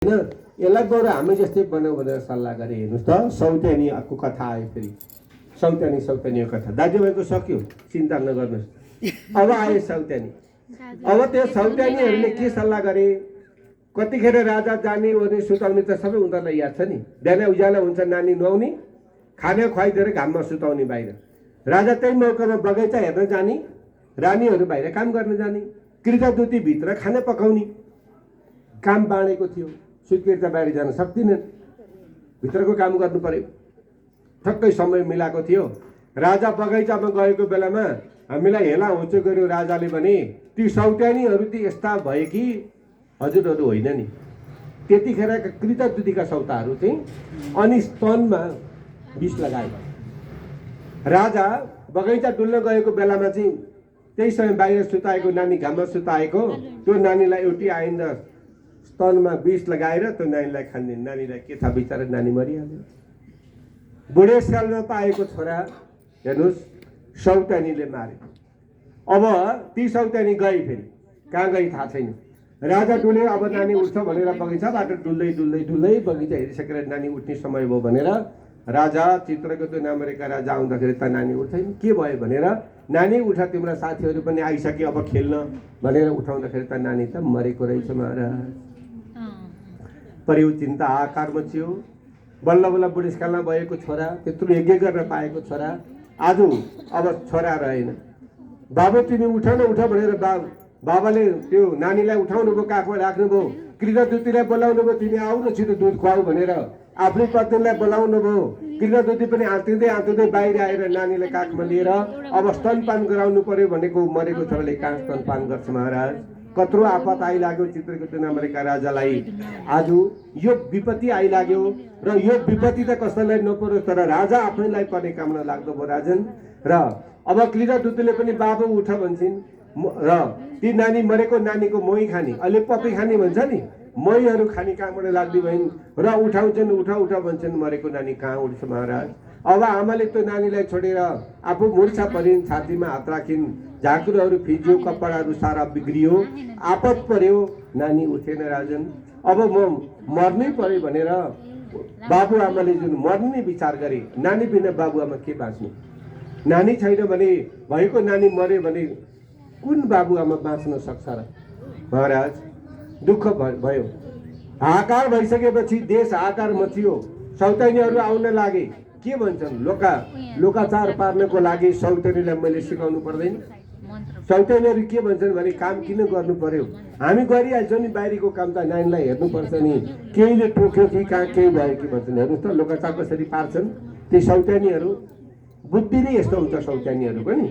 होइन यसलाई बरु हामी जस्तै बनाऊ भनेर सल्लाह गरे। हेर्नुहोस् त सौतेनीको कथा आयो फेरि सौतेनीको कथा। दाजुभाइको सक्यो, चिन्ता नगर्नुहोस्। अब आयो सौतेनी। अब त्यो सौतेनीहरूले के सल्लाह गरे, कतिखेर राजा जाने ओर्ने सुताउने त सबै उनीहरूलाई याद छ नि। बिहान उज्यालो हुन्छ नानी नुहाउने, खाना खुवाइदिएर घाममा सुताउने बाहिर। राजा त्यही मौकामा बगैँचा हेर्न जाने, रानीहरू बाहिर काम गर्न जाने, कृतदूती भित्र खाना पकाउने काम बाँडेको थियो। सुत्केरी त बाहिर जान सक्दिनन्, भित्रको काम गर्नु पर्यो। ठक्कै समय मिलाएको थियो। राजा बगैँचामा गएको बेलामा हामीलाई हेला होचो गर्यो राजाले भने, ती सौतेनीहरू ती यस्ता भए कि हजुरहरू होइन नि। त्यतिखेरका कृतदूतीका सौताहरू चाहिँ अनि स्तनमा विष लगाए। राजा बगैँचा डुल्न गएको बेलामा चाहिँ त्यही समय बाहिर सुताएको नानी घाममा सुताएको, त्यो नानीलाई एउटी आइन्दा स्तनमा विष लगाएर त्यो नानीलाई खाने। नानीलाई के थाहा, बिचरा नानी मरिहाल्यो। बुढेसकालमा पाएको छोरा हेर्नुहोस् सौतेनीले मारे। अब ती सौतेनी गई, फेरि कहाँ गई थाहा छैन। राजा डुले, अब नानी उठ्छ भनेर बगैँचाबाट डुल्दै डुल्दै डुल्दै बगैँचा हेरिसकेर नानी उठ्ने समय भयो भनेर राजा चित्रकेतु नाम रहेका राजा आउँदाखेरि त नानी उठ्दैन। के भयो भनेर नानी उठा, तिम्रा साथीहरू पनि आइसके अब खेल्न भनेर उठाउँदाखेरि त नानी त मरेको रहेछ महाराज। परिउ चिन्ता आकार मचियो। बल्ल बल्ल बुढेसकालमा भएको छोरा, त्यत्रो यज्ञ गर्न पाएको छोरा आज अब छोरा रहेन। बाबु तिमी उठ न उठ भनेर बाबाले त्यो नानीलाई उठाउनु भयो, काखमा राख्नुभयो। कृतदूतीलाई बोलाउनु भयो, तिमी आऊ न छिटो दुध खुवाऊ भनेर आफ्नै पत्नीलाई बोलाउनु भयो। कृतदूती पनि आँतिँदै बाहिर आएर नानीलाई काखमा लिएर अब स्तनपान गराउनु पर्यो भनेको मरेको छोराले कहाँ स्तनपान गर्छ महाराज। कत्रो आपत आइलाग्यो चित्रकेतु नामका राजालाई। आज यो विपत्ति आइलाग्यो र यो विपत्ति त कसैलाई नपरोस्, तर राजा आफैलाई पर्ने काम नलाग्दो भयो राजन। र अब कृतदूतीले पनि बाबु उठ भन्छन् र ती नानी मरेको नानीको मोही खाने, अहिले पपी खाने भन्छ नि, मोहीहरू खाने कहाँबाट लाग्दै भइन् र उठाउँछन्, उठ उठ भन्छन्। मरेको नानी कहाँ उठ्छ महाराज। अब आमाले त्यो नानीलाई छोडेर आफू मुर्छा परिन्, छातीमा हात राखिन्, झाँक्रोहरू फिज्यो, कपडाहरू सारा बिग्रियो, आपत पर्यो, नानी उठेन राजन। अब म मर्नै पर्यो भनेर बाबुआमाले जुन मर्ने विचार गरे, नानी बिना बाबुआमा के बाँच्नु। नानी छैन भने, भएको नानी मर्यो भने कुन बाबुआमा बाँच्न सक्छ र महाराज। दुःख भयो। हाहाकार भइसकेपछि देश हाहाकार मचियो। सौतेनीहरू आउन लागे। के भन्छन्, लोकाचार पार्नको लागि सौतेनीलाई मैले सिकाउनु पर्दैन। सौतेनीहरू के भन्छन् भने, काम किन गर्नु पर्यो, हामी गरिहाल्छौँ नि, बाहिरीको काम त नानीलाई हेर्नुपर्छ नि, केहीले टोक्यो कि कहाँ केही भयो कि भन्छन्। हेर्नुहोस् त लोकाचार कसरी पार्छन् ती सौतेनीहरू। बुद्धि नै यस्तो हुन्छ सौतेनीहरूको नि।